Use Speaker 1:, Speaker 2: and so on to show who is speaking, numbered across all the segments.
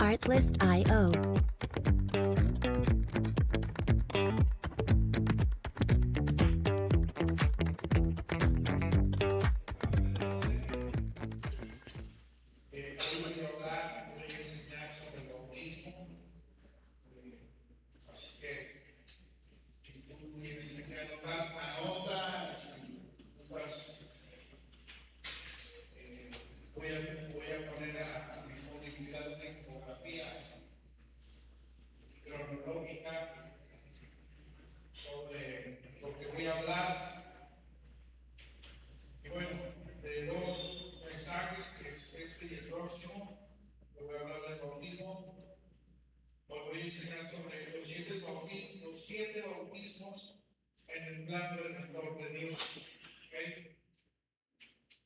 Speaker 1: Artlist.io.
Speaker 2: Hoy voy a hablar, voy a enseñar sobre el bautismo. Así que si tú tienes que anotar, anota. Voy a poner a disponibilidad una infografía cronológica sobre lo que voy a hablar. Y bueno, de dos mensajes, que es este y el próximo, que voy a hablar del bautismo. Hoy voy a enseñar sobre los siete bautismos en el plan redentor de Dios. ¿Okay?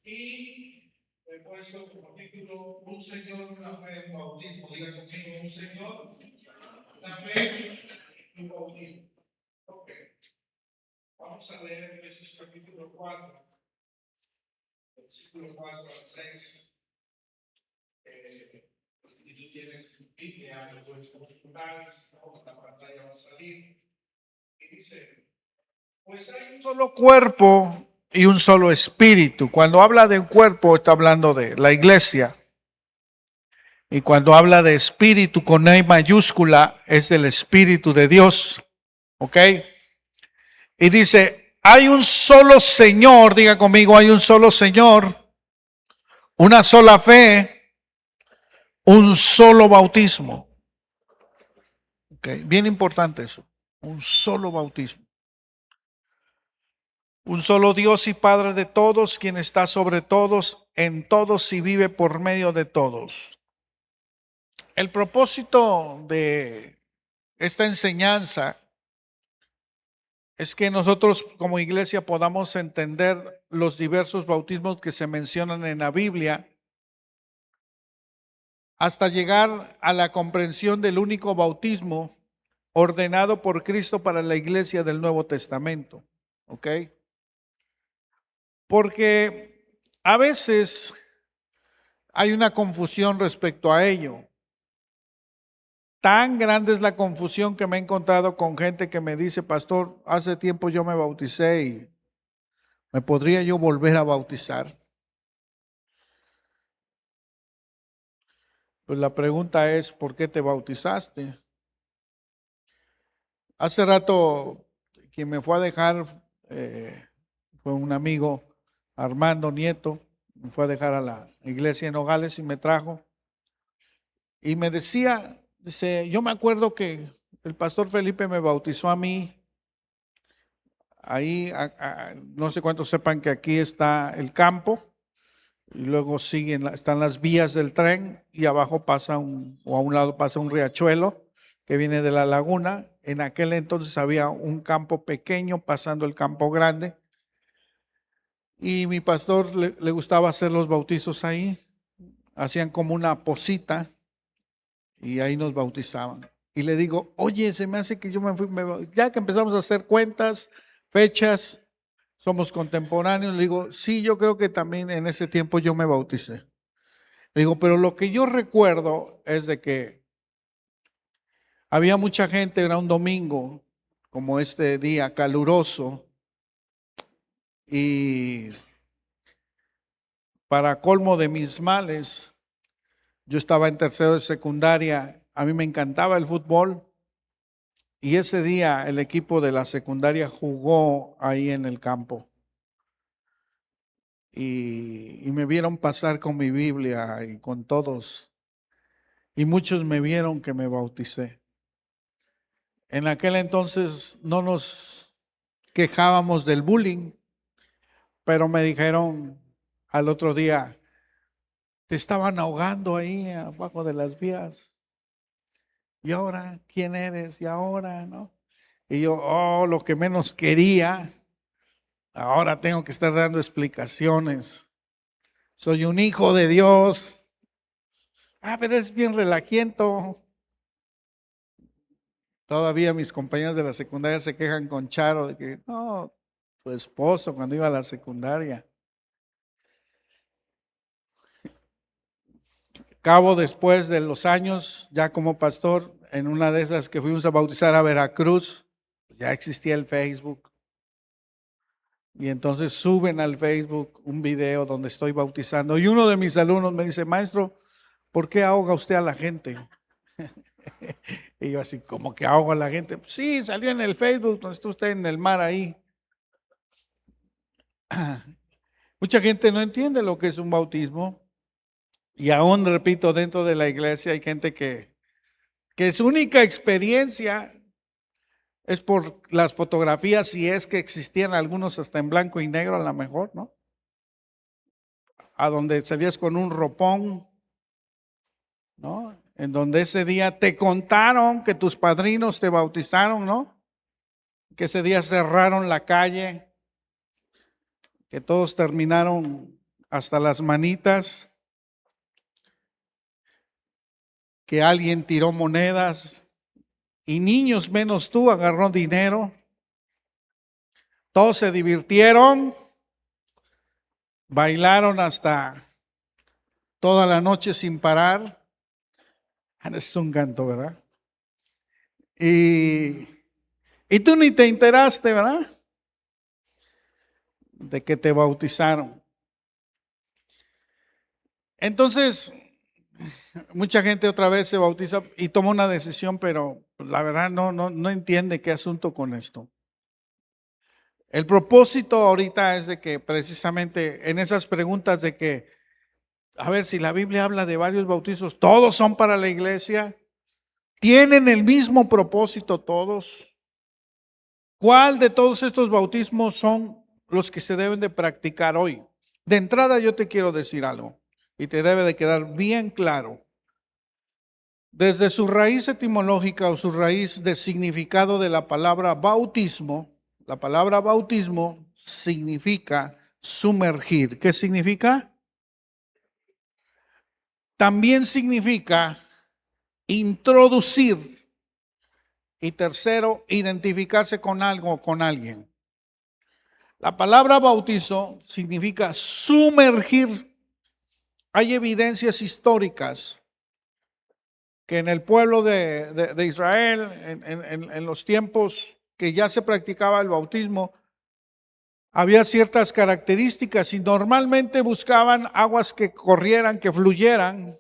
Speaker 2: Y he puesto como título un Señor, una fe, un bautismo. Diga conmigo, un Señor, una fe, un bautismo. Ok. Vamos a leer Efesios capítulo 4, versículo 4 al 6. Si tú tienes tu Biblia, lo puedes consultar, la pantalla va a salir. Y dice: pues hay un solo cuerpo y un solo espíritu. Cuando habla de un cuerpo, está hablando de la iglesia. Y cuando habla de espíritu con E mayúscula, es del Espíritu de Dios. ¿Ok? Y dice: hay un solo Señor, diga conmigo, hay un solo Señor, una sola fe, un solo bautismo. ¿Ok? Bien importante eso, un solo bautismo. Un solo Dios y Padre de todos, quien está sobre todos, en todos y vive por medio de todos. El propósito de esta enseñanza es que nosotros como iglesia podamos entender los diversos bautismos que se mencionan en la Biblia hasta llegar a la comprensión del único bautismo ordenado por Cristo para la iglesia del Nuevo Testamento. ¿Ok? Porque a veces hay una confusión respecto a ello. Tan grande es la confusión que me he encontrado con gente que me dice: pastor, hace tiempo yo me bauticé y ¿me podría yo volver a bautizar? Pues la pregunta es: ¿por qué te bautizaste? Hace rato quien me fue a dejar fue un amigo, Armando Nieto, me fue a dejar a la iglesia en Nogales y me trajo. Y me decía, dice: yo me acuerdo que el pastor Felipe me bautizó a mí. Ahí, no sé cuántos sepan que aquí está el campo y luego están las vías del tren y abajo pasa o a un lado pasa un riachuelo que viene de la laguna. En aquel entonces había un campo pequeño pasando el campo grande y mi pastor le gustaba hacer los bautizos ahí. Hacían como una posita y ahí nos bautizaban. Y le digo: oye, se me hace que yo me fui, ya que empezamos a hacer cuentas, fechas, somos contemporáneos. Le digo: sí, yo creo que también en ese tiempo yo me bauticé. Le digo: pero lo que yo recuerdo es de que había mucha gente, era un domingo, como este día caluroso, y para colmo de mis males, yo estaba en tercero de secundaria, a mí me encantaba el fútbol, y ese día el equipo de la secundaria jugó ahí en el campo. Y me vieron pasar con mi Biblia y con todos. Y muchos me vieron que me bauticé. En aquel entonces no nos quejábamos del bullying, pero me dijeron al otro día: te estaban ahogando ahí abajo de las vías. ¿Y ahora quién eres? ¿Y ahora, no? Y yo, lo que menos quería, ahora tengo que estar dando explicaciones. Soy un hijo de Dios. Pero es bien relajiento. Todavía mis compañeros de la secundaria se quejan con Charo de que no, tu esposo cuando iba a la secundaria. Cabo después de los años, ya como pastor, en una de esas que fuimos a bautizar a Veracruz, ya existía el Facebook. Y entonces suben al Facebook un video donde estoy bautizando. Y uno de mis alumnos me dice, maestro, ¿por qué ahoga usted a la gente? Y yo así, ¿cómo que ahoga a la gente? Sí, salió en el Facebook, donde está usted en el mar ahí. Mucha gente no entiende lo que es un bautismo. Y aún, repito, dentro de la iglesia hay gente que su única experiencia es por las fotografías, si es que existían algunos hasta en blanco y negro a lo mejor, ¿no? A donde salías con un ropón, ¿no? En donde ese día te contaron que tus padrinos te bautizaron, ¿no? Que ese día cerraron la calle, que todos terminaron hasta las manitas, que alguien tiró monedas y niños menos tú agarró dinero. Todos se divirtieron, bailaron hasta toda la noche sin parar. Es un canto, ¿verdad? Y tú ni te enteraste, ¿verdad? De que te bautizaron. Entonces, mucha gente otra vez se bautiza y toma una decisión, pero la verdad no entiende qué asunto con esto. El propósito ahorita es de que precisamente en esas preguntas de que, a ver, si la Biblia habla de varios bautizos, todos son para la iglesia, tienen el mismo propósito todos. ¿Cuál de todos estos bautismos son los que se deben de practicar hoy? De entrada yo te quiero decir algo y te debe de quedar bien claro. Desde su raíz etimológica o su raíz de significado de la palabra bautismo significa sumergir. ¿Qué significa? También significa introducir. Y tercero, identificarse con algo o con alguien. La palabra bautizo significa sumergir. Hay evidencias históricas que en el pueblo de Israel, en los tiempos que ya se practicaba el bautismo, había ciertas características y normalmente buscaban aguas que corrieran, que fluyeran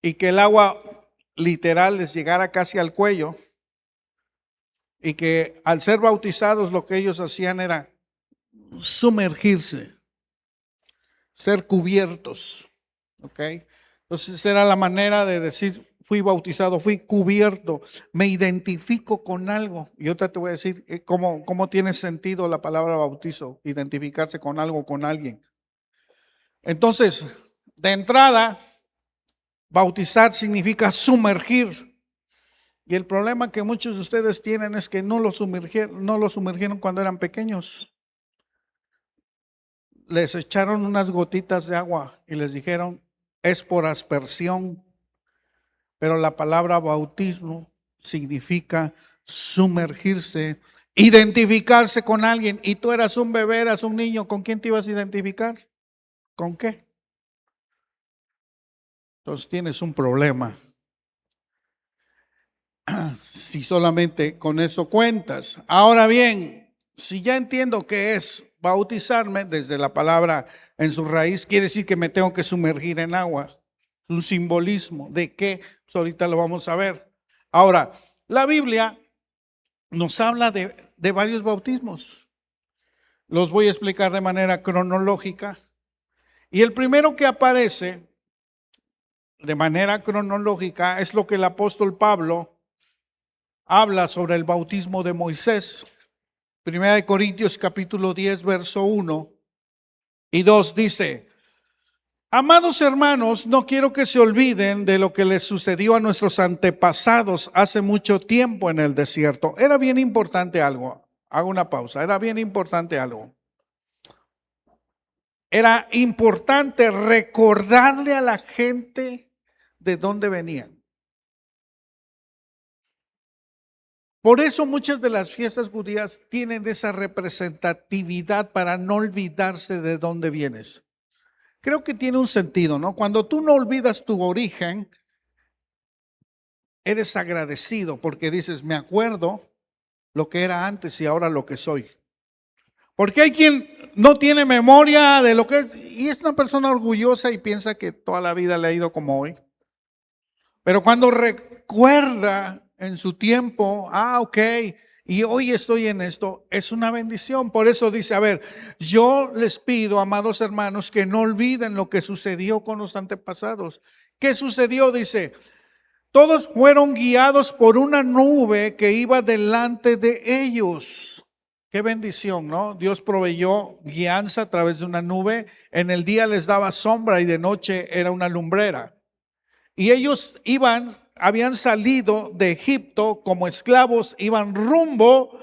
Speaker 2: y que el agua literal les llegara casi al cuello. Y que al ser bautizados lo que ellos hacían era sumergirse, ser cubiertos. ¿Ok? Entonces era la manera de decir, fui bautizado, fui cubierto, me identifico con algo. Y otra te voy a decir cómo tiene sentido la palabra bautizo, identificarse con algo, con alguien. Entonces, de entrada, bautizar significa sumergir. Y el problema que muchos de ustedes tienen es que no lo sumergieron cuando eran pequeños. Les echaron unas gotitas de agua y les dijeron, es por aspersión. Pero la palabra bautismo significa sumergirse, identificarse con alguien. Y tú eras un bebé, eras un niño, ¿con quién te ibas a identificar? ¿Con qué? Entonces tienes un problema. Si solamente con eso cuentas. Ahora bien, si ya entiendo qué es bautizarme, desde la palabra en su raíz, quiere decir que me tengo que sumergir en agua. Un simbolismo de qué, pues ahorita lo vamos a ver. Ahora, la Biblia nos habla de varios bautismos. Los voy a explicar de manera cronológica. Y el primero que aparece de manera cronológica es lo que el apóstol Pablo habla sobre el bautismo de Moisés. Primera de Corintios capítulo 10, verso 1 y 2 dice, amados hermanos, no quiero que se olviden de lo que les sucedió a nuestros antepasados hace mucho tiempo en el desierto. Era bien importante algo, hago una pausa, era bien importante algo. Era importante recordarle a la gente de dónde venían. Por eso muchas de las fiestas judías tienen esa representatividad para no olvidarse de dónde vienes. creo que tiene un sentido, ¿no? Cuando tú no olvidas tu origen, eres agradecido porque dices, me acuerdo lo que era antes y ahora lo que soy. Porque hay quien no tiene memoria de lo que es y es una persona orgullosa y piensa que toda la vida le ha ido como hoy. Pero cuando recuerda en su tiempo, ok, y hoy estoy en esto, es una bendición. Por eso dice, a ver, yo les pido, amados hermanos, que no olviden lo que sucedió con los antepasados. ¿Qué sucedió? Dice, todos fueron guiados por una nube que iba delante de ellos. Qué bendición, ¿no? Dios proveyó guianza a través de una nube. En el día les daba sombra y de noche era una lumbrera. Y ellos habían salido de Egipto como esclavos, iban rumbo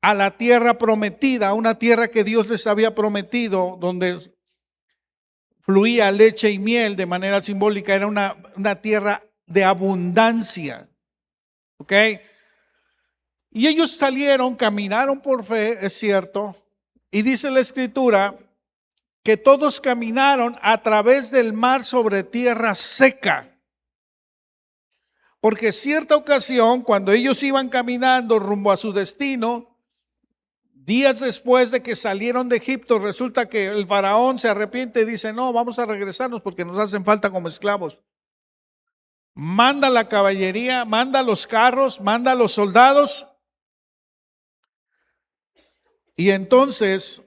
Speaker 2: a la tierra prometida, una tierra que Dios les había prometido, donde fluía leche y miel de manera simbólica, era una tierra de abundancia. ¿Ok? Y ellos salieron, caminaron por fe, es cierto, y dice la Escritura que todos caminaron a través del mar sobre tierra seca. Porque cierta ocasión, cuando ellos iban caminando rumbo a su destino, días después de que salieron de Egipto, resulta que el faraón se arrepiente y dice, no, vamos a regresarnos porque nos hacen falta como esclavos. Manda la caballería, manda los carros, manda los soldados. Y entonces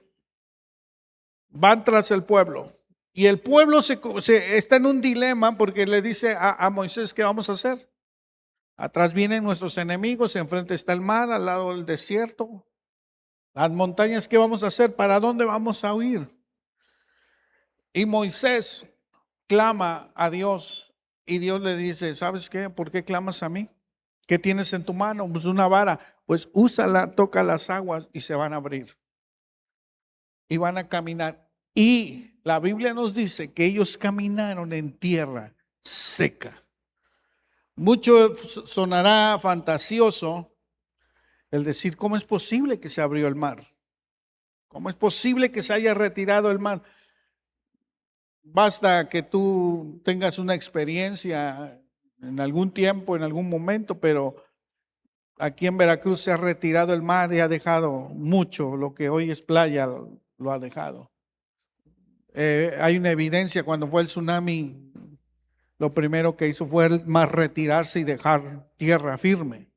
Speaker 2: van tras el pueblo. Y el pueblo está en un dilema porque le dice a Moisés, ¿qué vamos a hacer? Atrás vienen nuestros enemigos, enfrente está el mar, al lado el desierto, las montañas, ¿qué vamos a hacer? ¿Para dónde vamos a huir? Y Moisés clama a Dios y Dios le dice, ¿sabes qué? ¿Por qué clamas a mí? ¿Qué tienes en tu mano? Pues una vara, pues úsala, toca las aguas y se van a abrir. Y van a caminar. Y la Biblia nos dice que ellos caminaron en tierra seca. Mucho sonará fantasioso el decir, ¿cómo es posible que se abrió el mar? ¿Cómo es posible que se haya retirado el mar? Basta que tú tengas una experiencia en algún tiempo, en algún momento, pero aquí en Veracruz se ha retirado el mar y ha dejado mucho, lo que hoy es playa lo ha dejado. Hay una evidencia, cuando fue el tsunami, lo primero que hizo fue el mar retirarse y dejar tierra firme.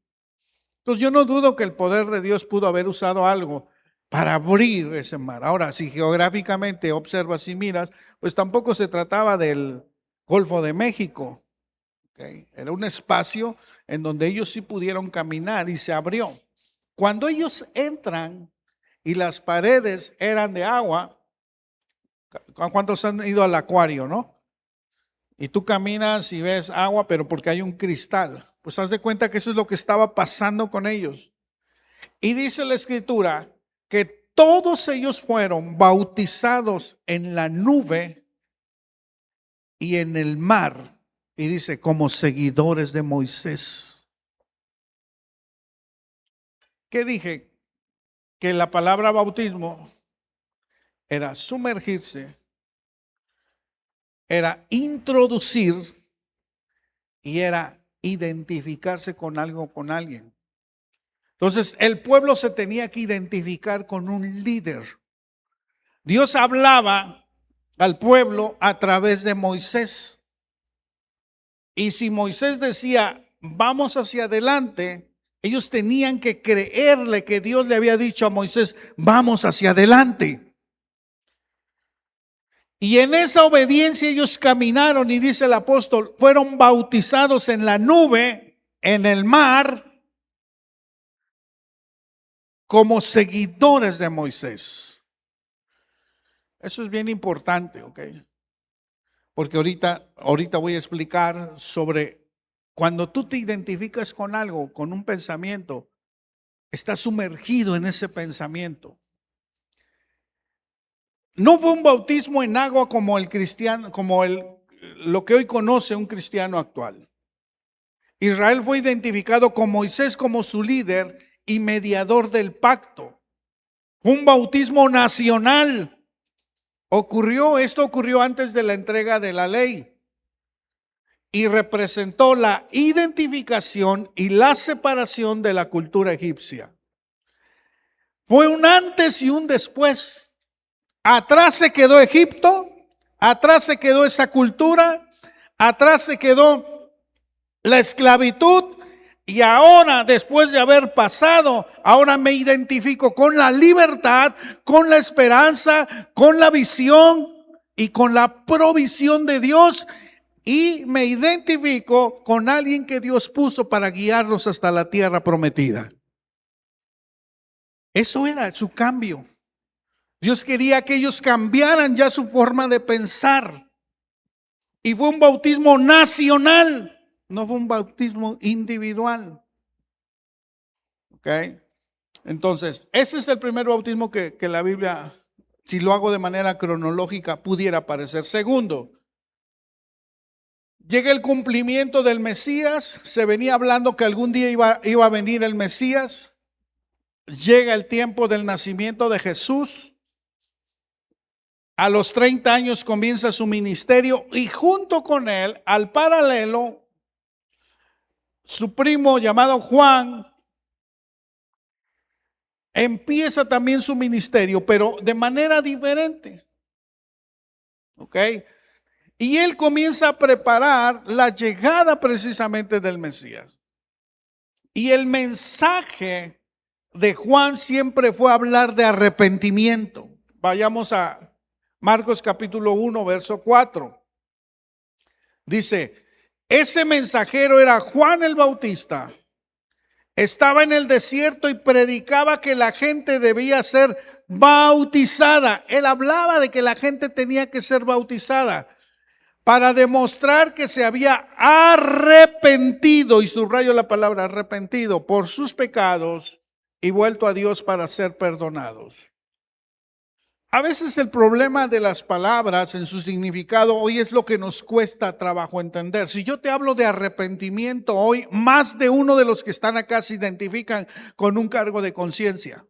Speaker 2: Entonces yo no dudo que el poder de Dios pudo haber usado algo para abrir ese mar. Ahora, si geográficamente observas y miras, pues tampoco se trataba del Golfo de México. ¿Okay? Era un espacio en donde ellos sí pudieron caminar y se abrió. Cuando ellos entran y las paredes eran de agua, ¿cuántos han ido al acuario, no? Y tú caminas y ves agua, pero porque hay un cristal. Pues haz de cuenta que eso es lo que estaba pasando con ellos. Y dice la Escritura que todos ellos fueron bautizados en la nube y en el mar. Y dice, como seguidores de Moisés. ¿Qué dije? Que la palabra bautismo era sumergirse, era introducir y era identificarse con algo, con alguien. Entonces el pueblo se tenía que identificar con un líder. Dios hablaba al pueblo a través de Moisés. Y si Moisés decía, vamos hacia adelante, ellos tenían que creerle que Dios le había dicho a Moisés, vamos hacia adelante. Y en esa obediencia ellos caminaron y dice el apóstol, fueron bautizados en la nube, en el mar, como seguidores de Moisés. Eso es bien importante, ¿ok? Porque ahorita voy a explicar sobre cuando tú te identificas con algo, con un pensamiento, estás sumergido en ese pensamiento. No fue un bautismo en agua como el cristiano, lo que hoy conoce un cristiano actual. Israel fue identificado con Moisés como su líder y mediador del pacto. Un bautismo nacional. Esto ocurrió antes de la entrega de la ley y representó la identificación y la separación de la cultura egipcia. Fue un antes y un después. Atrás se quedó Egipto, atrás se quedó esa cultura, atrás se quedó la esclavitud. Y ahora, después de haber pasado, ahora me identifico con la libertad, con la esperanza, con la visión y con la provisión de Dios. Y me identifico con alguien que Dios puso para guiarlos hasta la tierra prometida. Eso era su cambio. Dios quería que ellos cambiaran ya su forma de pensar. Y fue un bautismo nacional, no fue un bautismo individual. ¿Ok? Entonces, ese es el primer bautismo que la Biblia, si lo hago de manera cronológica, pudiera aparecer. Segundo, llega el cumplimiento del Mesías. Se venía hablando que algún día iba a venir el Mesías. Llega el tiempo del nacimiento de Jesús. A los 30 años comienza su ministerio y junto con él, al paralelo, su primo llamado Juan empieza también su ministerio, pero de manera diferente. ¿Ok? Y él comienza a preparar la llegada precisamente del Mesías. Y el mensaje de Juan siempre fue hablar de arrepentimiento. Vayamos a Marcos capítulo 1, verso 4. Dice, ese mensajero era Juan el Bautista. Estaba en el desierto y predicaba que la gente debía ser bautizada. Él hablaba de que la gente tenía que ser bautizada para demostrar que se había arrepentido, y subrayo la palabra arrepentido, por sus pecados y vuelto a Dios para ser perdonados. A veces el problema de las palabras en su significado hoy es lo que nos cuesta trabajo entender. Si yo te hablo de arrepentimiento hoy, más de uno de los que están acá se identifican con un cargo de conciencia.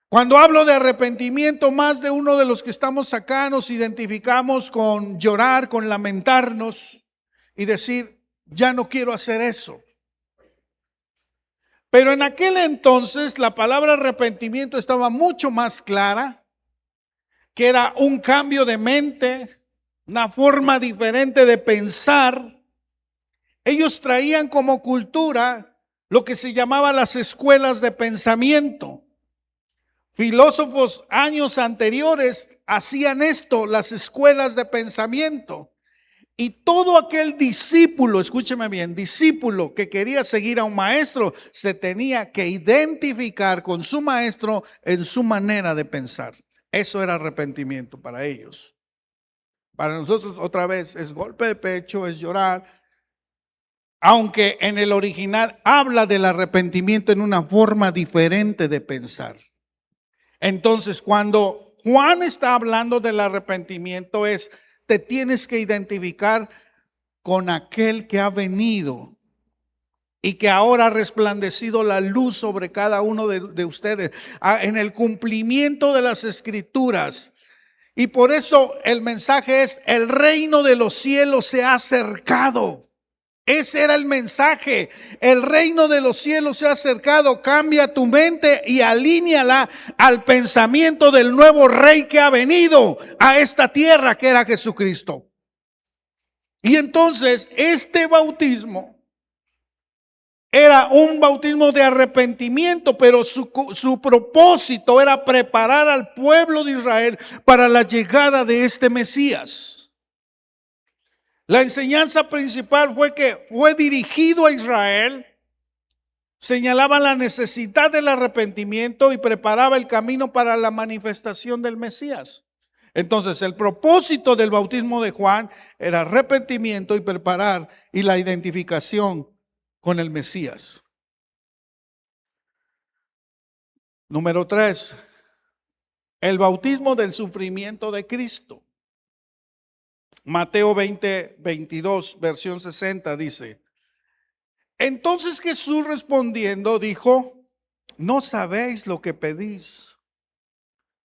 Speaker 2: Cuando hablo de arrepentimiento, más de uno de los que estamos acá nos identificamos con llorar, con lamentarnos y decir, ya no quiero hacer eso. Pero en aquel entonces la palabra arrepentimiento estaba mucho más clara, que era un cambio de mente, una forma diferente de pensar. Ellos traían como cultura lo que se llamaba las escuelas de pensamiento. Filósofos años anteriores hacían esto, las escuelas de pensamiento. Y todo aquel discípulo, escúcheme bien, discípulo que quería seguir a un maestro, se tenía que identificar con su maestro en su manera de pensar. Eso era arrepentimiento para ellos. Para nosotros, otra vez, es golpe de pecho, es llorar. Aunque en el original habla del arrepentimiento en una forma diferente de pensar. Entonces, cuando Juan está hablando del arrepentimiento te tienes que identificar con aquel que ha venido y que ahora ha resplandecido la luz sobre cada uno de ustedes en el cumplimiento de las escrituras. Y por eso el mensaje es: el reino de los cielos se ha acercado. Ese era el mensaje. El reino de los cielos se ha acercado. Cambia tu mente y alíñala al pensamiento del nuevo rey que ha venido a esta tierra, que era Jesucristo. Y entonces este bautismo era un bautismo de arrepentimiento, pero su propósito era preparar al pueblo de Israel para la llegada de este Mesías. La enseñanza principal fue dirigido a Israel, señalaba la necesidad del arrepentimiento y preparaba el camino para la manifestación del Mesías. Entonces, el propósito del bautismo de Juan era arrepentimiento y preparar y la identificación con el Mesías. Número 3, el bautismo del sufrimiento de Cristo. Mateo 20:22, versión 60 dice: entonces Jesús respondiendo dijo, no sabéis lo que pedís.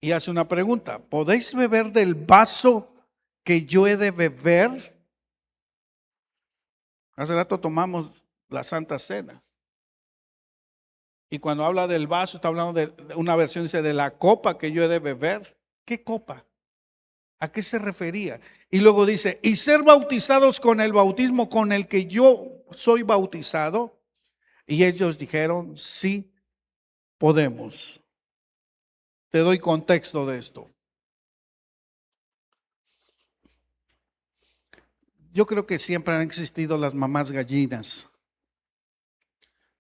Speaker 2: y hace una pregunta: ¿podéis beber del vaso que yo he de beber? Hace rato tomamos la Santa Cena. Y cuando habla del vaso, está hablando de una versión, dice, de la copa que yo he de beber. ¿Qué copa? ¿A qué se refería? Y luego dice, y ser bautizados con el bautismo con el que yo soy bautizado. Y ellos dijeron, sí, podemos. Te doy contexto de esto. Yo creo que siempre han existido las mamás gallinas,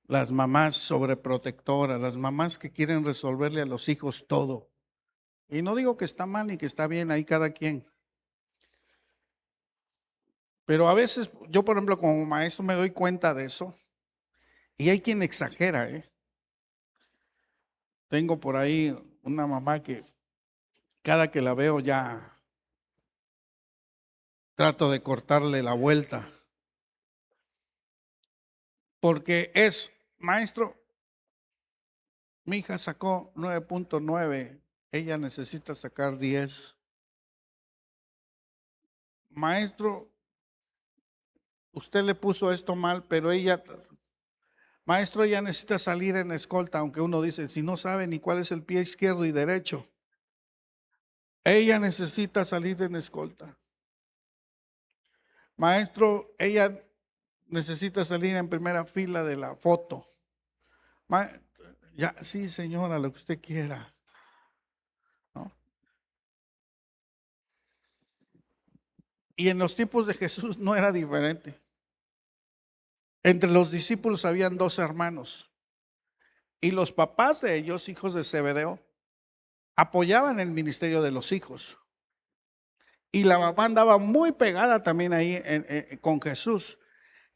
Speaker 2: las mamás sobreprotectoras, las mamás que quieren resolverle a los hijos todo. Y no digo que está mal ni que está bien, ahí cada quien. Pero a veces yo, por ejemplo, como maestro me doy cuenta de eso. Y hay quien exagera, ¿eh? Tengo por ahí una mamá que cada que la veo ya trato de cortarle la vuelta. Porque es, maestro, mi hija sacó 9.9, ella necesita sacar 10. Maestro, usted le puso esto mal, pero ella, maestro, ella necesita salir en escolta, aunque uno dice, si no sabe ni cuál es el pie izquierdo y derecho, ella necesita salir en escolta. Maestro, ella necesita salir en primera fila de la foto. Ya, sí, señora, lo que usted quiera, ¿no? Y en los tiempos de Jesús no era diferente. Entre los discípulos habían 2 hermanos y los papás de ellos, hijos de Zebedeo, apoyaban el ministerio de los hijos. Y la mamá andaba muy pegada también ahí con Jesús.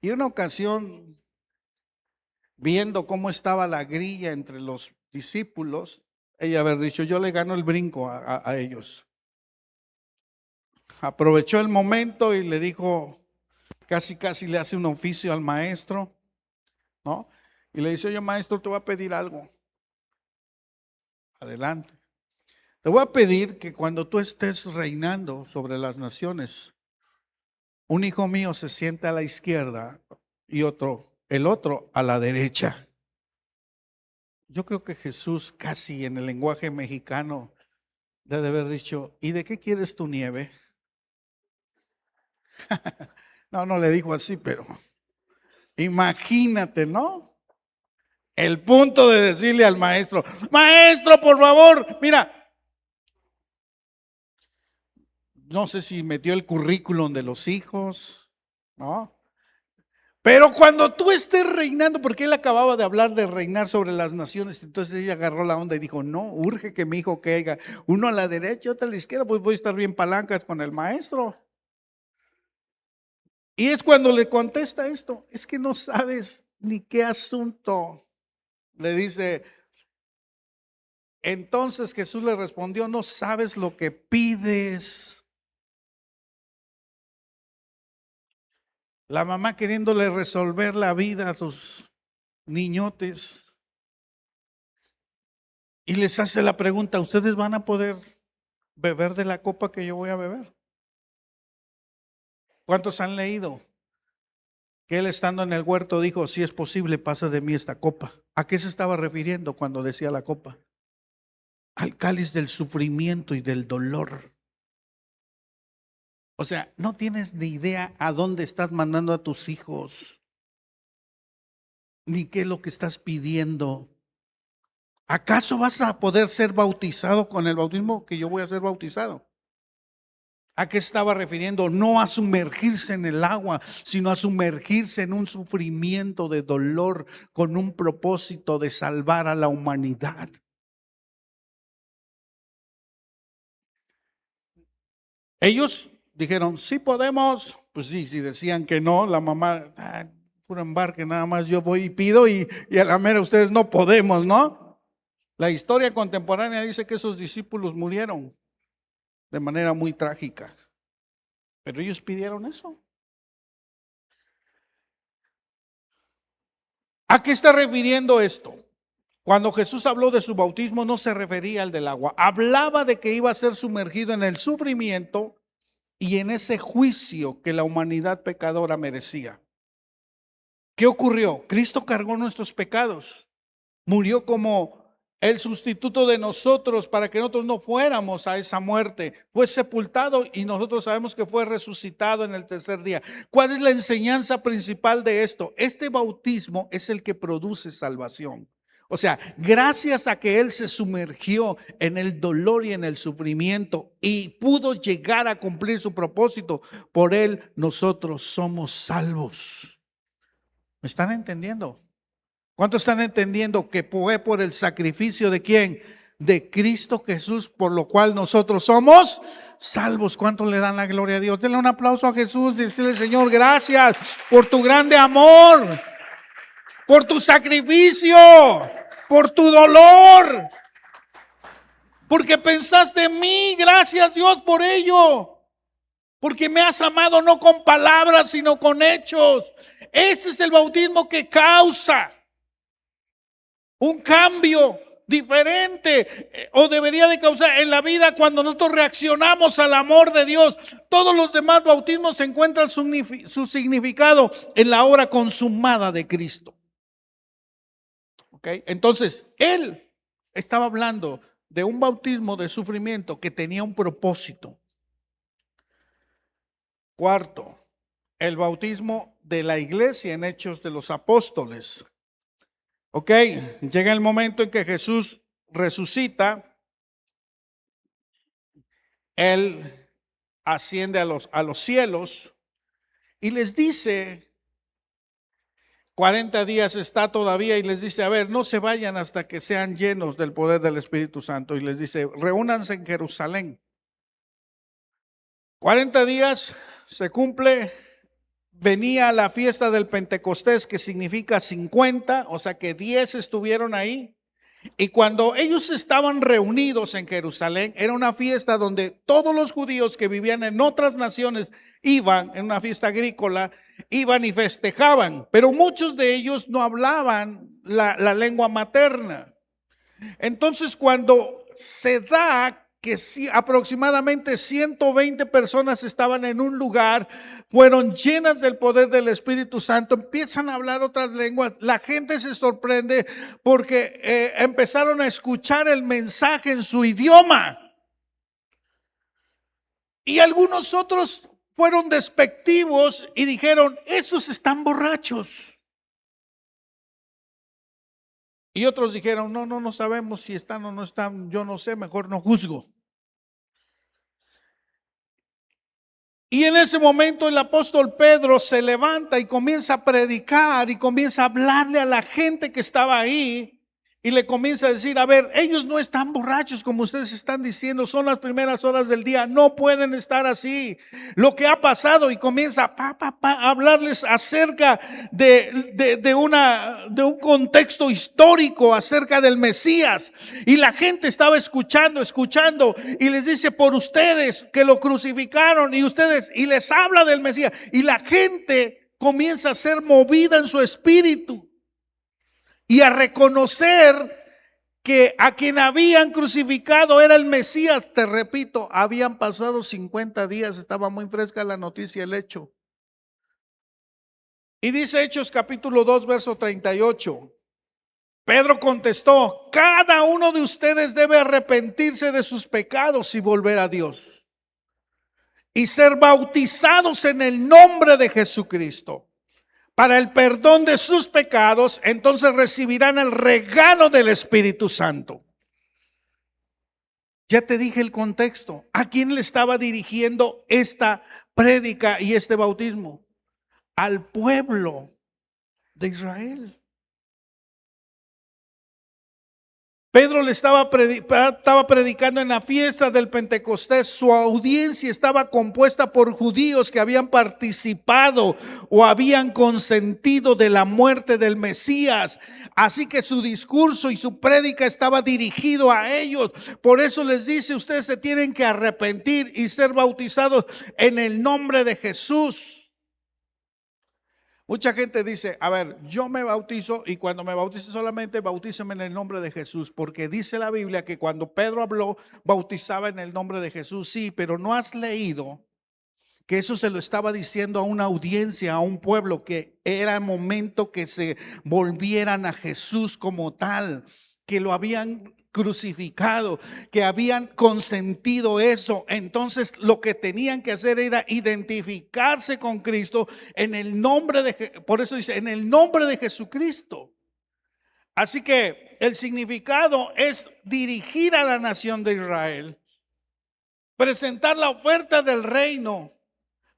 Speaker 2: Y una ocasión, viendo cómo estaba la grilla entre los discípulos, ella había dicho, yo le gano el brinco a ellos. Aprovechó el momento y le dijo, casi le hace un oficio al maestro, ¿no? Y le dice, oye maestro, te voy a pedir algo. Adelante. Te voy a pedir que cuando tú estés reinando sobre las naciones, un hijo mío se siente a la izquierda y el otro a la derecha. Yo creo que Jesús casi en el lenguaje mexicano debe haber dicho, ¿y de qué quieres tu nieve? No le dijo así, pero imagínate, ¿no? El punto de decirle al maestro, maestro, por favor, mira, no sé si metió el currículum de los hijos, ¿no? Pero cuando tú estés reinando, porque él acababa de hablar de reinar sobre las naciones, entonces ella agarró la onda y dijo, no, urge que mi hijo caiga, uno a la derecha y otro a la izquierda, pues voy a estar bien palancas con el maestro. Y es cuando le contesta esto, es que no sabes ni qué asunto. Le dice, entonces Jesús le respondió, no sabes lo que pides. La mamá queriéndole resolver la vida a sus niñotes. Y les hace la pregunta, ¿ustedes van a poder beber de la copa que yo voy a beber? ¿Cuántos han leído que él estando en el huerto dijo, si es posible, pasa de mí esta copa? ¿A qué se estaba refiriendo cuando decía la copa? Al cáliz del sufrimiento y del dolor. O sea, no tienes ni idea a dónde estás mandando a tus hijos, ni qué es lo que estás pidiendo. ¿Acaso vas a poder ser bautizado con el bautismo que yo voy a ser bautizado? ¿A qué estaba refiriendo? No a sumergirse en el agua, sino a sumergirse en un sufrimiento de dolor con un propósito de salvar a la humanidad. Ellos dijeron, sí podemos. Pues sí, si decían que no, la mamá, puro embarque, nada más yo voy y pido y a la mera ustedes no podemos, ¿no? La historia contemporánea dice que esos discípulos murieron de manera muy trágica, pero ellos pidieron eso. ¿A qué está refiriendo esto? Cuando Jesús habló de su bautismo no se refería al del agua, hablaba de que iba a ser sumergido en el sufrimiento y en ese juicio que la humanidad pecadora merecía. ¿Qué ocurrió? Cristo cargó nuestros pecados, murió como el sustituto de nosotros para que nosotros no fuéramos a esa muerte. Fue sepultado y nosotros sabemos que fue resucitado en el tercer día. ¿Cuál es la enseñanza principal de esto? Este bautismo es el que produce salvación. O sea, gracias a que Él se sumergió en el dolor y en el sufrimiento y pudo llegar a cumplir su propósito, por Él nosotros somos salvos. ¿Me están entendiendo? ¿Cuántos están entendiendo que fue por el sacrificio de quién? De Cristo Jesús, por lo cual nosotros somos salvos? ¿Cuántos le dan la gloria a Dios? Denle un aplauso a Jesús, decirle: Señor, gracias por tu grande amor, por tu sacrificio, por tu dolor, porque pensaste en mí. Gracias, Dios, por ello, porque me has amado no con palabras, sino con hechos. Este es el bautismo que causa un cambio diferente, o debería de causar en la vida cuando nosotros reaccionamos al amor de Dios. Todos los demás bautismos encuentran su significado en la obra consumada de Cristo. Entonces, Él estaba hablando de un bautismo de sufrimiento que tenía un propósito. Cuarto, el bautismo de la iglesia en Hechos de los Apóstoles. Llega el momento en que Jesús resucita, Él asciende a los cielos y les dice, 40 días está todavía, y les dice: a ver, no se vayan hasta que sean llenos del poder del Espíritu Santo. Y les dice: reúnanse en Jerusalén. 40 días se cumple. Venía la fiesta del Pentecostés, que significa 50, o sea que 10 estuvieron ahí. Y cuando ellos estaban reunidos en Jerusalén, era una fiesta donde todos los judíos que vivían en otras naciones iban, en una fiesta agrícola, iban y festejaban, pero muchos de ellos no hablaban la lengua materna. Entonces, cuando se da que aproximadamente 120 personas estaban en un lugar, fueron llenas del poder del Espíritu Santo, empiezan a hablar otras lenguas, la gente se sorprende porque empezaron a escuchar el mensaje en su idioma. Y algunos otros fueron despectivos y dijeron: esos están borrachos. Y otros dijeron: no sabemos si están o no están, yo no sé, mejor no juzgo. Y en ese momento el apóstol Pedro se levanta y comienza a predicar y comienza a hablarle a la gente que estaba ahí. Y le comienza a decir: a ver, ellos no están borrachos como ustedes están diciendo, son las primeras horas del día, no pueden estar así. Lo que ha pasado, y comienza a hablarles acerca de un contexto histórico, acerca del Mesías. Y la gente estaba escuchando, y les dice: por ustedes que lo crucificaron, y les habla del Mesías. Y la gente comienza a ser movida en su espíritu y a reconocer que a quien habían crucificado era el Mesías. Te repito, habían pasado 50 días, estaba muy fresca la noticia, el hecho. Y dice Hechos capítulo 2, verso 38. Pedro contestó: cada uno de ustedes debe arrepentirse de sus pecados y volver a Dios, y ser bautizados en el nombre de Jesucristo para el perdón de sus pecados, entonces recibirán el regalo del Espíritu Santo. Ya te dije el contexto. ¿A quién le estaba dirigiendo esta prédica y este bautismo? Al pueblo de Israel. Pedro le estaba predicando en la fiesta del Pentecostés. Su audiencia estaba compuesta por judíos que habían participado o habían consentido de la muerte del Mesías. Así que su discurso y su prédica estaba dirigido a ellos. Por eso les dice: ustedes se tienen que arrepentir y ser bautizados en el nombre de Jesús Mucha gente dice, a ver, yo me bautizo y cuando me bautice solamente bautízame en el nombre de Jesús, porque dice la Biblia que cuando Pedro habló, bautizaba en el nombre de Jesús. Sí, pero no has leído que eso se lo estaba diciendo a una audiencia, a un pueblo, que era momento que se volvieran a Jesús como tal, que lo habían crucificado, que habían consentido eso. Entonces lo que tenían que hacer era identificarse con Cristo en el nombre de, por eso dice, en el nombre de Jesucristo. Así que el significado es dirigir a la nación de Israel, presentar la oferta del reino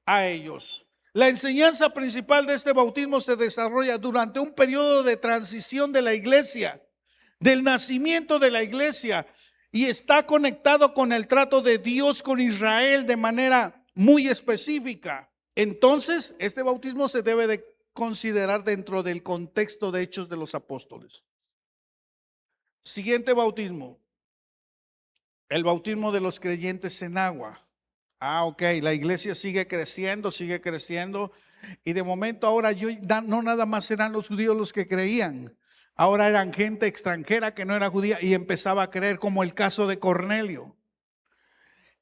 Speaker 2: a ellos. La enseñanza principal de este bautismo se desarrolla durante un periodo de transición de la iglesia, del nacimiento de la iglesia, y está conectado con el trato de Dios con Israel de manera muy específica. Entonces, este bautismo se debe de considerar dentro del contexto de Hechos de los Apóstoles. Siguiente bautismo, el bautismo de los creyentes en agua. Ok, la iglesia sigue creciendo y de momento ahora no nada más eran los judíos los que creían, ahora eran gente extranjera que no era judía y empezaba a creer, como el caso de Cornelio.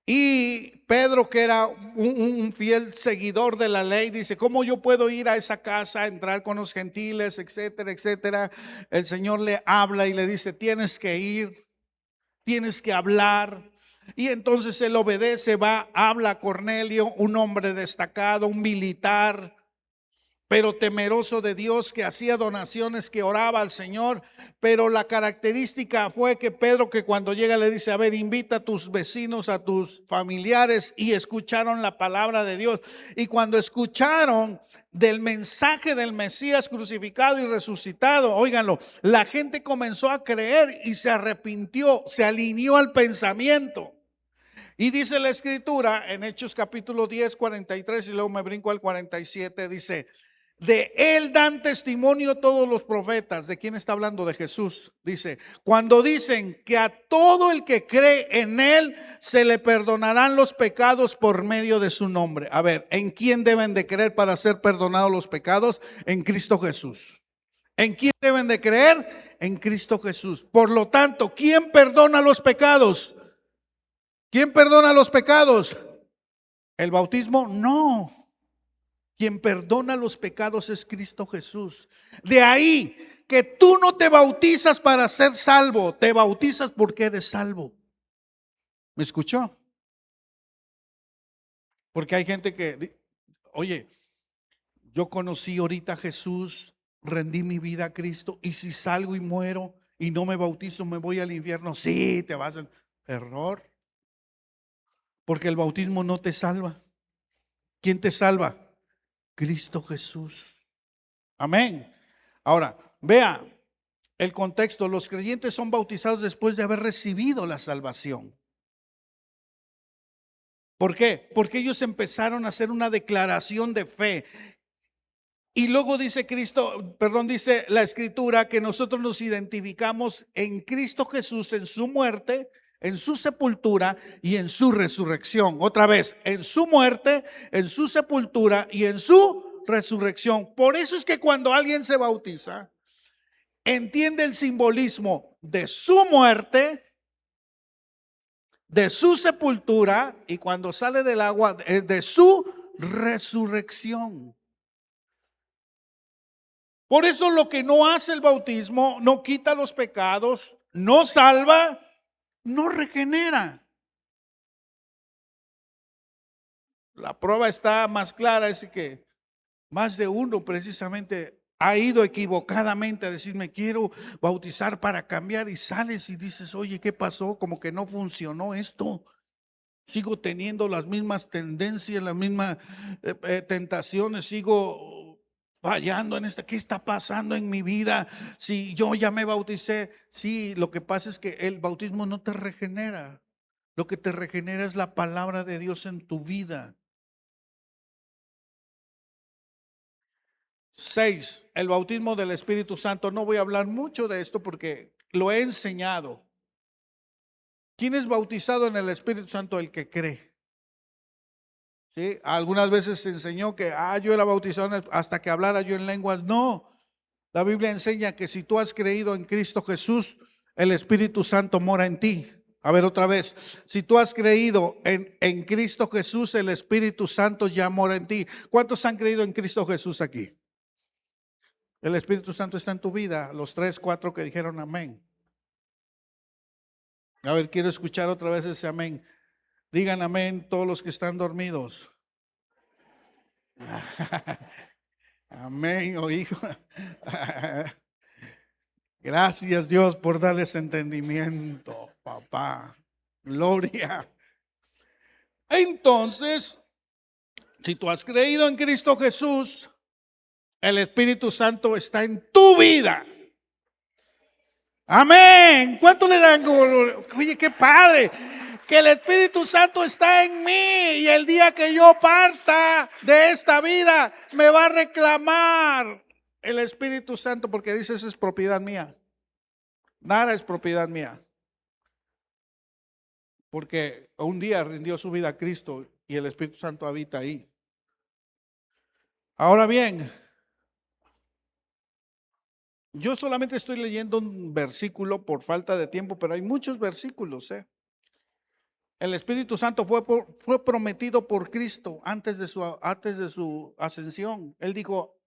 Speaker 2: Y Pedro, que era un fiel seguidor de la ley, dice, ¿cómo yo puedo ir a esa casa, entrar con los gentiles, etcétera, etcétera? El Señor le habla y le dice, tienes que ir, tienes que hablar. Y entonces él obedece, va, habla a Cornelio, un hombre destacado, un militar, pero temeroso de Dios, que hacía donaciones, que oraba al Señor. Pero la característica fue que Pedro, que cuando llega le dice, a ver, invita a tus vecinos, a tus familiares, y escucharon la palabra de Dios. Y cuando escucharon del mensaje del Mesías crucificado y resucitado, óiganlo, la gente comenzó a creer y se arrepintió, se alineó al pensamiento. Y dice la escritura en Hechos capítulo 10, 43, y luego me brinco al 47, dice, de él dan testimonio todos los profetas. ¿De quién está hablando? De Jesús. Dice, cuando dicen que a todo el que cree en él se le perdonarán los pecados por medio de su nombre. A ver, ¿en quién deben de creer para ser perdonados los pecados? En Cristo Jesús. ¿En quién deben de creer? En Cristo Jesús. Por lo tanto, ¿quién perdona los pecados? ¿Quién perdona los pecados? ¿El bautismo? No. Quien perdona los pecados es Cristo Jesús. De ahí que tú no te bautizas para ser salvo, te bautizas porque eres salvo. ¿Me escuchó? Porque hay gente que, oye, yo conocí ahorita a Jesús, rendí mi vida a Cristo, y si salgo y muero y no me bautizo, me voy al infierno. Sí, te vas al error. Porque el bautismo no te salva. ¿Quién te salva? Cristo Jesús. Amén. Ahora, vea el contexto. Los creyentes son bautizados después de haber recibido la salvación. ¿Por qué? Porque ellos empezaron a hacer una declaración de fe. Y luego dice dice la escritura que nosotros nos identificamos en Cristo Jesús, en su muerte, en su sepultura y en su resurrección. Otra vez, en su muerte, en su sepultura y en su resurrección. Por eso es que cuando alguien se bautiza, entiende el simbolismo de su muerte, de su sepultura, y cuando sale del agua, de su resurrección. Por eso lo que no hace el bautismo no quita los pecados, no salva, no regenera. La prueba está más clara, es que más de uno precisamente ha ido equivocadamente a decirme quiero bautizar para cambiar, y sales y dices, oye, ¿qué pasó? Como que no funcionó esto. Sigo teniendo las mismas tendencias, las mismas tentaciones, sigo fallando en esta. ¿Qué está pasando en mi vida? Si yo ya me bauticé. Sí, lo que pasa es que el bautismo no te regenera. Lo que te regenera es la palabra de Dios en tu vida. 6, el bautismo del Espíritu Santo. No voy a hablar mucho de esto porque lo he enseñado. ¿Quién es bautizado en el Espíritu Santo? El que cree. ¿Sí? Algunas veces se enseñó que yo era bautizado hasta que hablara yo en lenguas. No, la Biblia enseña que si tú has creído en Cristo Jesús, el Espíritu Santo mora en ti. A ver otra vez, si tú has creído en Cristo Jesús, el Espíritu Santo ya mora en ti. ¿Cuántos han creído en Cristo Jesús aquí? El Espíritu Santo está en tu vida, los 3, 4 que dijeron amén. A ver, quiero escuchar otra vez ese amén. Digan amén todos los que están dormidos. Amén, oh hijo. Gracias Dios por darles entendimiento, papá. Gloria. Entonces, si tú has creído en Cristo Jesús, el Espíritu Santo está en tu vida. Amén. ¿Cuánto le dan? Oye, qué padre. Que el Espíritu Santo está en mí y el día que yo parta de esta vida me va a reclamar el Espíritu Santo, porque dice, esa es propiedad mía. Nada es propiedad mía. Porque un día rindió su vida a Cristo y el Espíritu Santo habita ahí. Ahora bien, yo solamente estoy leyendo un versículo por falta de tiempo, pero hay muchos versículos. El Espíritu Santo fue prometido por Cristo antes de su ascensión. Él dijo,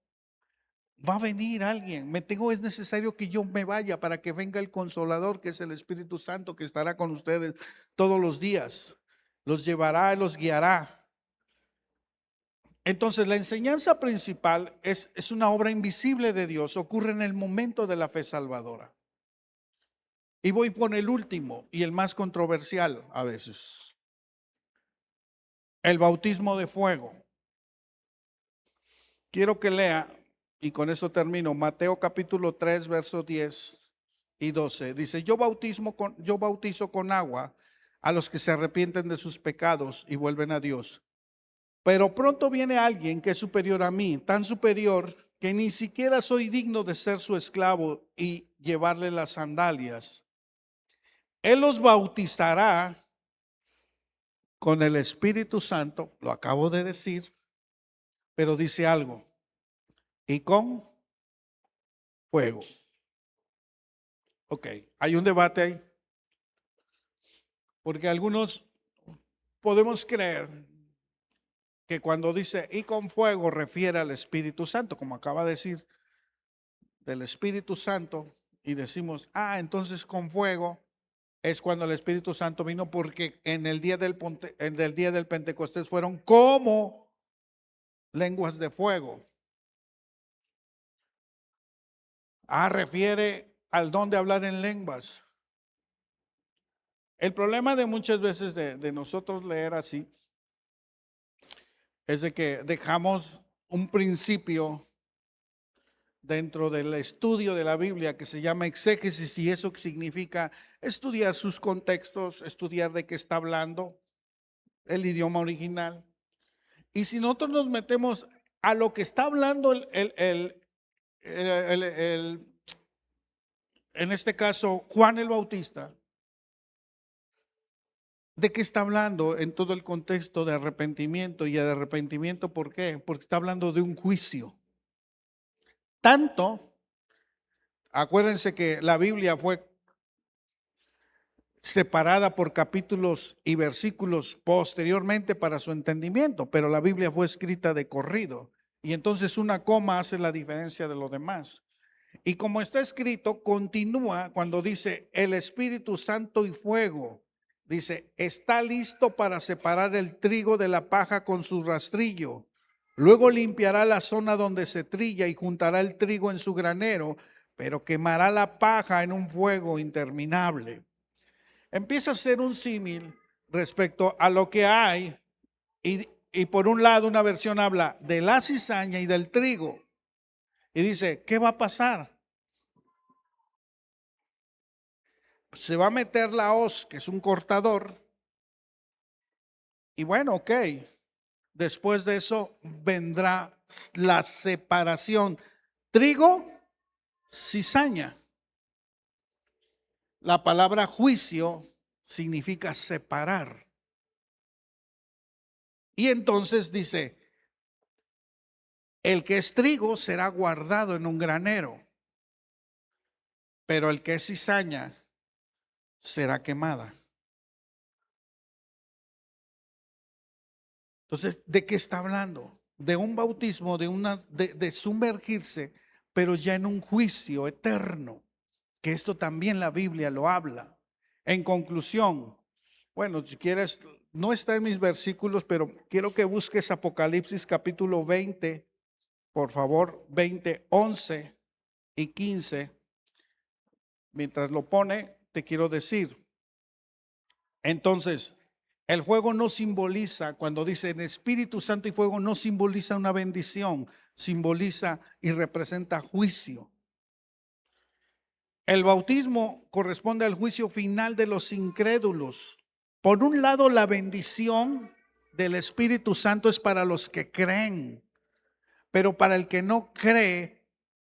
Speaker 2: va a venir alguien, es necesario que yo me vaya para que venga el Consolador, que es el Espíritu Santo, que estará con ustedes todos los días. Los llevará y los guiará. Entonces, la enseñanza principal es una obra invisible de Dios, ocurre en el momento de la fe salvadora. Y voy por el último y el más controversial a veces. El bautismo de fuego. Quiero que lea, y con eso termino, Mateo capítulo 3, versos 10 y 12. Dice, yo bautizo con agua a los que se arrepienten de sus pecados y vuelven a Dios. Pero pronto viene alguien que es superior a mí, tan superior que ni siquiera soy digno de ser su esclavo y llevarle las sandalias. Él los bautizará con el Espíritu Santo, lo acabo de decir, pero dice algo, y con fuego. Ok, hay un debate ahí, porque algunos podemos creer que cuando dice y con fuego refiere al Espíritu Santo, como acaba de decir, del Espíritu Santo, y decimos, entonces con fuego es cuando el Espíritu Santo vino, porque en el día del Pentecostés fueron como lenguas de fuego. Refiere al don de hablar en lenguas. El problema de muchas veces de nosotros leer así es de que dejamos un principio dentro del estudio de la Biblia que se llama exégesis, y eso significa estudiar sus contextos, estudiar de qué está hablando el idioma original. Y si nosotros nos metemos a lo que está hablando en este caso Juan el Bautista, ¿de qué está hablando en todo el contexto de arrepentimiento? Y de arrepentimiento, ¿por qué? Porque está hablando de un juicio. Tanto, acuérdense que la Biblia fue separada por capítulos y versículos posteriormente para su entendimiento, pero la Biblia fue escrita de corrido. Y entonces una coma hace la diferencia de lo demás. Y como está escrito, continúa cuando dice el Espíritu Santo y fuego. Dice, está listo para separar el trigo de la paja con su rastrillo. Luego limpiará la zona donde se trilla y juntará el trigo en su granero, pero quemará la paja en un fuego interminable. Empieza a ser un símil respecto a lo que hay, y por un lado una versión habla de la cizaña y del trigo. Y dice, ¿qué va a pasar? Se va a meter la hoz, que es un cortador, y bueno, ok, después de eso vendrá la separación, trigo, cizaña. La palabra juicio significa separar. Y entonces dice, el que es trigo será guardado en un granero, pero el que es cizaña será quemada. Entonces, ¿de qué está hablando? De un bautismo, de sumergirse, pero ya en un juicio eterno, que esto también la Biblia lo habla. En conclusión, bueno, si quieres, no está en mis versículos, pero quiero que busques Apocalipsis capítulo 20, por favor, 20, 11 y 15. Mientras lo pone, te quiero decir. Entonces, el fuego no simboliza, cuando dice en Espíritu Santo y fuego, no simboliza una bendición, simboliza y representa juicio. El bautismo corresponde al juicio final de los incrédulos. Por un lado, la bendición del Espíritu Santo es para los que creen, pero para el que no cree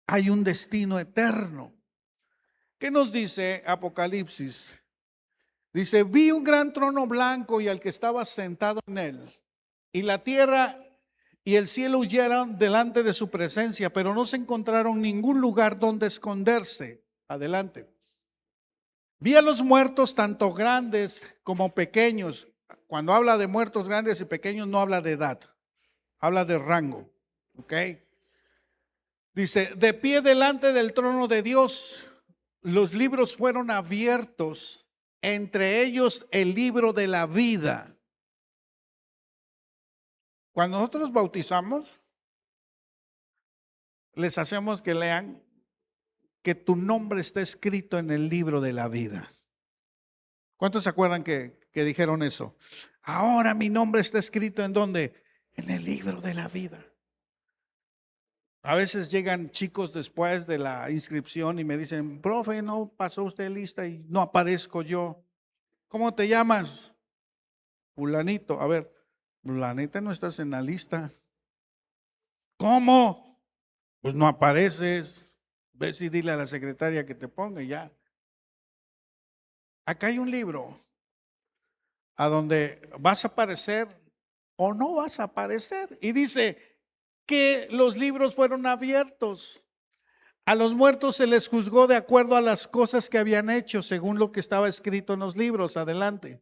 Speaker 2: hay un destino eterno. ¿Qué nos dice Apocalipsis? Dice, vi un gran trono blanco y al que estaba sentado en él, y la tierra y el cielo huyeron delante de su presencia, pero no se encontraron ningún lugar donde esconderse. Adelante. Vi a los muertos, tanto grandes como pequeños. Cuando habla de muertos grandes y pequeños, no habla de edad, habla de rango. ¿Ok? Dice, de pie delante del trono de Dios, los libros fueron abiertos, entre ellos el libro de la vida. Cuando nosotros bautizamos, les hacemos que lean que tu nombre está escrito en el libro de la vida. ¿Cuántos se acuerdan que dijeron eso? Ahora mi nombre está escrito ¿en dónde? En el libro de la vida. A veces llegan chicos después de la inscripción y me dicen, profe, no pasó usted lista y no aparezco yo. ¿Cómo te llamas? Fulanito. A ver, fulanita, no estás en la lista. ¿Cómo? Pues no apareces. Ve si dile a la secretaria que te ponga y ya. Acá hay un libro a donde vas a aparecer o no vas a aparecer. Y dice que los libros fueron abiertos. A los muertos se les juzgó de acuerdo a las cosas que habían hecho, según lo que estaba escrito en los libros. Adelante.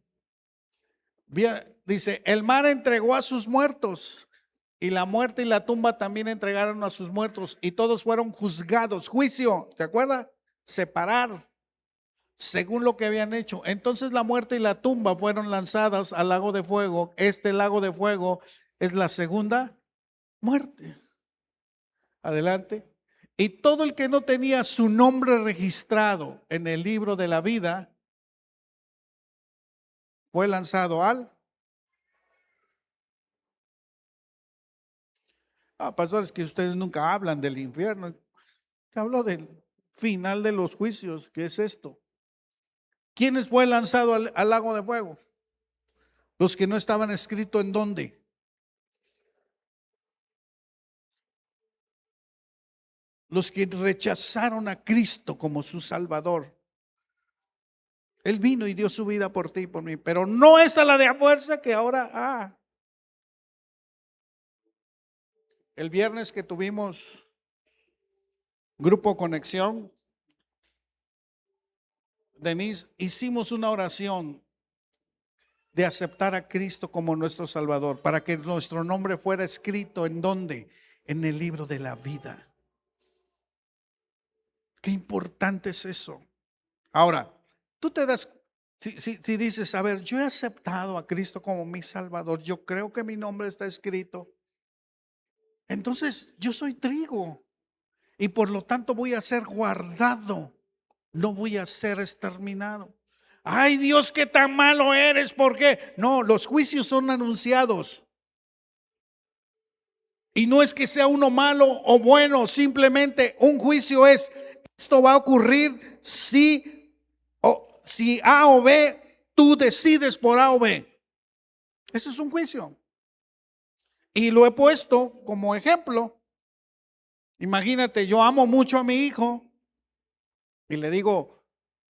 Speaker 2: Dice, el mar entregó a sus muertos y la muerte y la tumba también entregaron a sus muertos y todos fueron juzgados. Juicio, ¿te acuerdas? Separar según lo que habían hecho. Entonces la muerte y la tumba fueron lanzadas al lago de fuego. Este lago de fuego es la segunda muerte. Adelante. Y todo el que no tenía su nombre registrado en el libro de la vida fue lanzado al... pastores, que ustedes nunca hablan del infierno. Hablo del final de los juicios. ¿Qué es esto? ¿Quiénes fue lanzado al lago de fuego? Los que no estaban escritos en dónde. Los que rechazaron a Cristo como su Salvador. Él vino y dio su vida por ti y por mí, pero no es a la de a fuerza que ahora, el viernes que tuvimos Grupo Conexión, Denise, hicimos una oración de aceptar a Cristo como nuestro Salvador, para que nuestro nombre fuera escrito ¿en dónde? En el libro de la vida. Qué importante es eso. Ahora, tú te das, si dices, a ver, yo he aceptado a Cristo como mi Salvador, yo creo que mi nombre está escrito, entonces yo soy trigo y por lo tanto voy a ser guardado, no voy a ser exterminado. Ay, Dios, qué tan malo eres, ¿por qué? No, los juicios son anunciados. Y no es que sea uno malo o bueno, simplemente un juicio es, esto va a ocurrir si A o B, tú decides por A o B. Ese es un juicio. Y lo he puesto como ejemplo. Imagínate, yo amo mucho a mi hijo y le digo,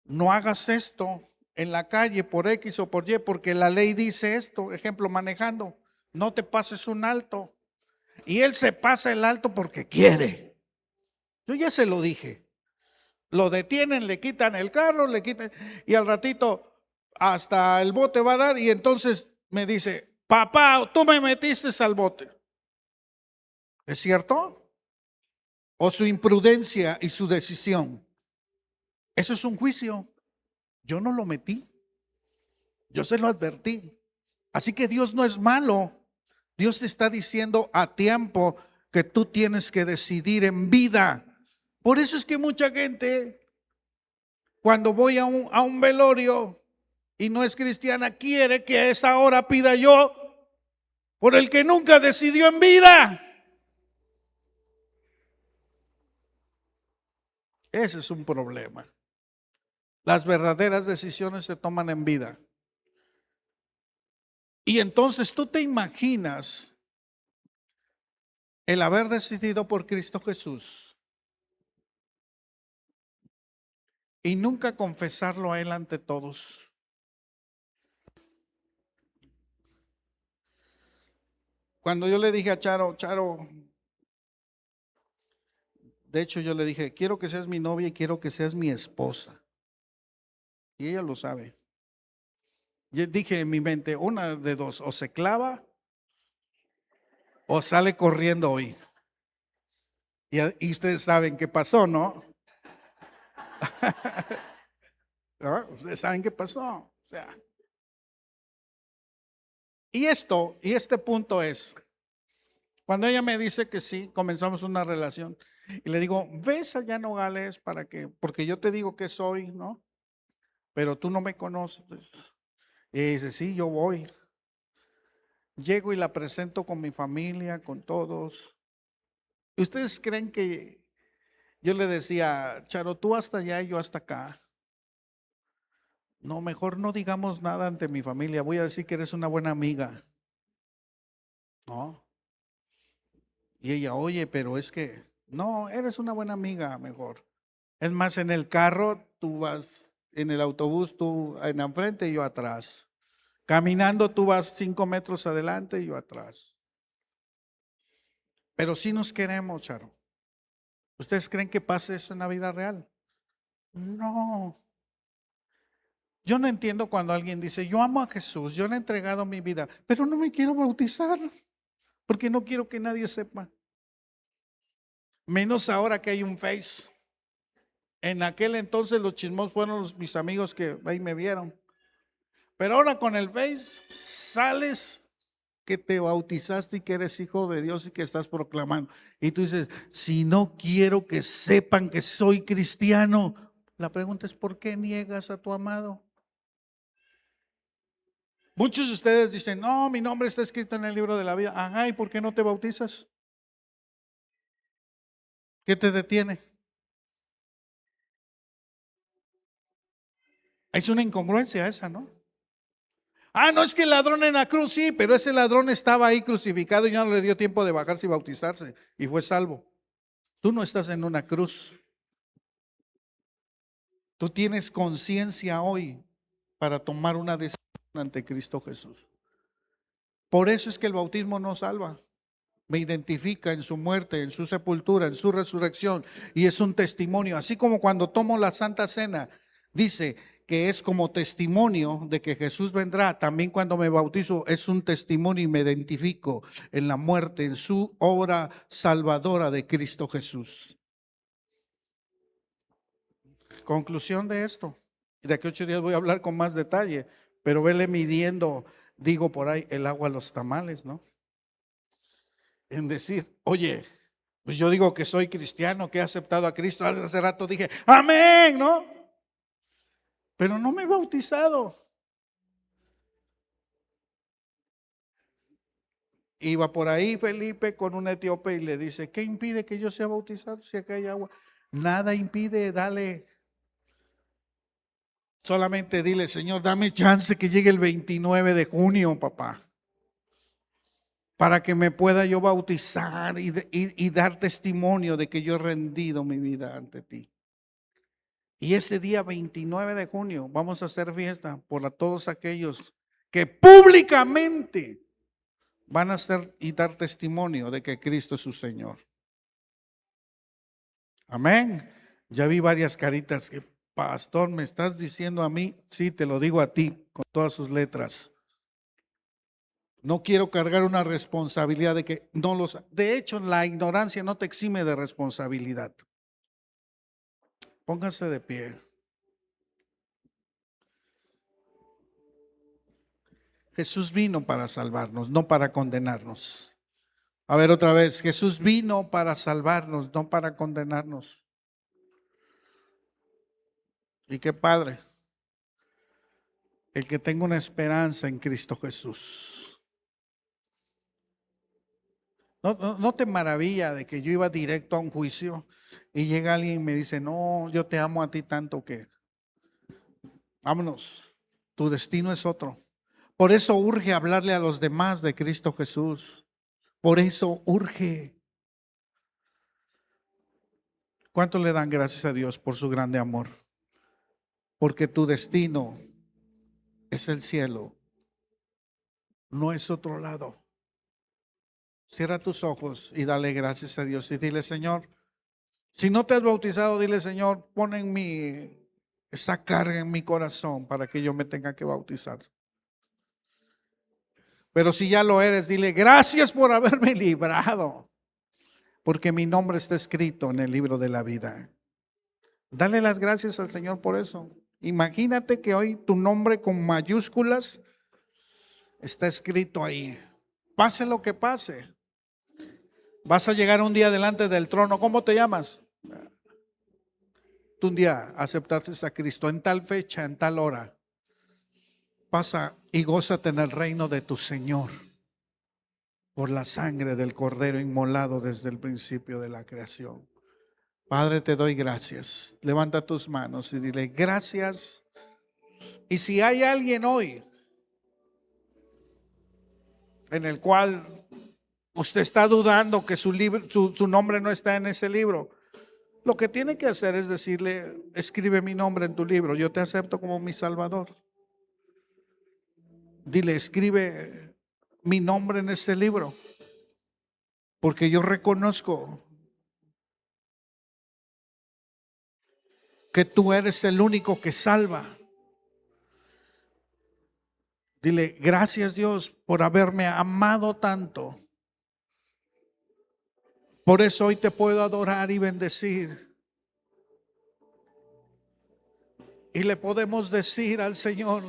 Speaker 2: no hagas esto en la calle por X o por Y, porque la ley dice esto, ejemplo, manejando. no te pases un alto. Y él se pasa el alto porque quiere. Yo ya se lo dije. Lo detienen, le quitan el carro, le quitan, y al ratito hasta el bote va a dar, y entonces me dice, papá, tú me metiste al bote. ¿Es cierto? O su imprudencia y su decisión. Eso es un juicio. Yo no lo metí. Yo se lo advertí. Así que Dios no es malo. Dios te está diciendo a tiempo que tú tienes que decidir en vida. Por eso es que mucha gente, cuando voy a un velorio y no es cristiana, quiere que a esa hora pida yo por el que nunca decidió en vida. Ese es un problema. Las verdaderas decisiones se toman en vida. Y entonces tú te imaginas el haber decidido por Cristo Jesús y nunca confesarlo a Él ante todos. Cuando yo le dije a Charo, de hecho yo le dije, quiero que seas mi novia y quiero que seas mi esposa. Y ella lo sabe. Yo dije en mi mente, una de dos, o se clava o sale corriendo hoy. Y ustedes saben qué pasó, ¿no? ¿No? Ustedes saben qué pasó. O sea, y este punto es, cuando ella me dice que sí, comenzamos una relación. Y le digo, ves allá en Nogales porque yo te digo que soy, ¿no? Pero tú no me conoces. Y dice, sí, yo voy. Llego y la presento con mi familia, con todos. ¿Ustedes creen que yo le decía, Charo, tú hasta allá y yo hasta acá? No, mejor no digamos nada ante mi familia. Voy a decir que eres una buena amiga. No. Y ella, oye, pero es que, no, eres una buena amiga, mejor. Es más, en el carro, tú vas, en el autobús, tú en la frente y yo atrás. Caminando, tú vas 5 metros adelante y yo atrás. Pero sí nos queremos, Charo. ¿Ustedes creen que pase eso en la vida real? No. Yo no entiendo cuando alguien dice, yo amo a Jesús, yo le he entregado mi vida, pero no me quiero bautizar, porque no quiero que nadie sepa. Menos ahora que hay un Face. En aquel entonces los chismos fueron mis amigos que ahí me vieron. Pero ahora con el Face sales que te bautizaste y que eres hijo de Dios y que estás proclamando. Y tú dices, si no quiero que sepan que soy cristiano, la pregunta es, ¿por qué niegas a tu amado? Muchos de ustedes dicen, no, mi nombre está escrito en el libro de la vida. Ajá, ¿y por qué no te bautizas? ¿Qué te detiene? Es una incongruencia esa, ¿no? Ah, no, es que el ladrón en la cruz, sí, pero ese ladrón estaba ahí crucificado y ya no le dio tiempo de bajarse y bautizarse y fue salvo. Tú no estás en una cruz. Tú tienes conciencia hoy para tomar una decisión ante Cristo Jesús. Por eso es que el bautismo no salva. Me identifica en su muerte, en su sepultura, en su resurrección, y es un testimonio. Así como cuando tomo la Santa Cena, dice que es como testimonio de que Jesús vendrá. También cuando me bautizo es un testimonio y me identifico en la muerte, en su obra salvadora de Cristo Jesús. Conclusión de esto. De aquí a 8 días voy a hablar con más detalle, pero vele midiendo, digo por ahí, el agua a los tamales, ¿no? En decir, oye, pues yo digo que soy cristiano, que he aceptado a Cristo. Hace rato dije, amén, ¿no? Pero no me he bautizado. Iba por ahí Felipe con un etíope y le dice, ¿qué impide que yo sea bautizado si acá hay agua? Nada impide, dale. Solamente dile, Señor, dame chance que llegue el 29 de junio, papá, para que me pueda yo bautizar y dar testimonio de que yo he rendido mi vida ante ti. Y ese día 29 de junio vamos a hacer fiesta por todos aquellos que públicamente van a ser y dar testimonio de que Cristo es su Señor. Amén. Ya vi varias caritas que, pastor, ¿me estás diciendo a mí? Sí, te lo digo a ti, con todas sus letras. No quiero cargar una responsabilidad de que no los... De hecho, la ignorancia no te exime de responsabilidad. Pónganse de pie. Jesús vino para salvarnos, no para condenarnos. A ver otra vez, Jesús vino para salvarnos, no para condenarnos. Y qué padre, el que tenga una esperanza en Cristo Jesús. No te maravilla de que yo iba directo a un juicio y llega alguien y me dice, no, yo te amo a ti tanto que, vámonos, tu destino es otro. Por eso urge hablarle a los demás de Cristo Jesús. Por eso urge. ¿Cuánto le dan gracias a Dios por su grande amor? Porque tu destino es el cielo, no es otro lado. Cierra tus ojos y dale gracias a Dios y dile, Señor, si no te has bautizado, dile, Señor, pon en mí esa carga en mi corazón para que yo me tenga que bautizar. Pero si ya lo eres, dile, gracias por haberme librado, porque mi nombre está escrito en el libro de la vida. Dale las gracias al Señor por eso. Imagínate que hoy tu nombre con mayúsculas está escrito ahí. Pase lo que pase. Vas a llegar un día delante del trono. ¿Cómo te llamas? Tú un día aceptaste a Cristo en tal fecha, en tal hora. Pasa y gózate en el reino de tu Señor por la sangre del Cordero inmolado desde el principio de la creación. Padre, te doy gracias. Levanta tus manos y dile gracias. Y si hay alguien hoy en el cual usted está dudando que su nombre no está en ese libro, lo que tiene que hacer es decirle, escribe mi nombre en tu libro, yo te acepto como mi Salvador. Dile, escribe mi nombre en ese libro, porque yo reconozco que tú eres el único que salva. Dile, gracias Dios por haberme amado tanto. Por eso hoy te puedo adorar y bendecir. Y le podemos decir al Señor,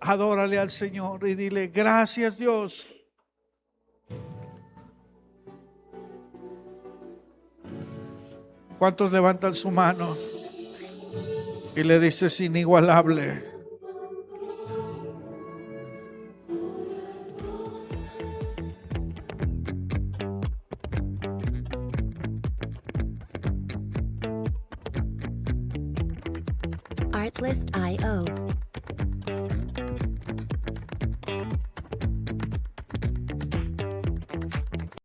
Speaker 2: adórale al Señor y dile, gracias Dios. ¿Cuántos levantan su mano y le dices inigualable?
Speaker 1: Artlist.io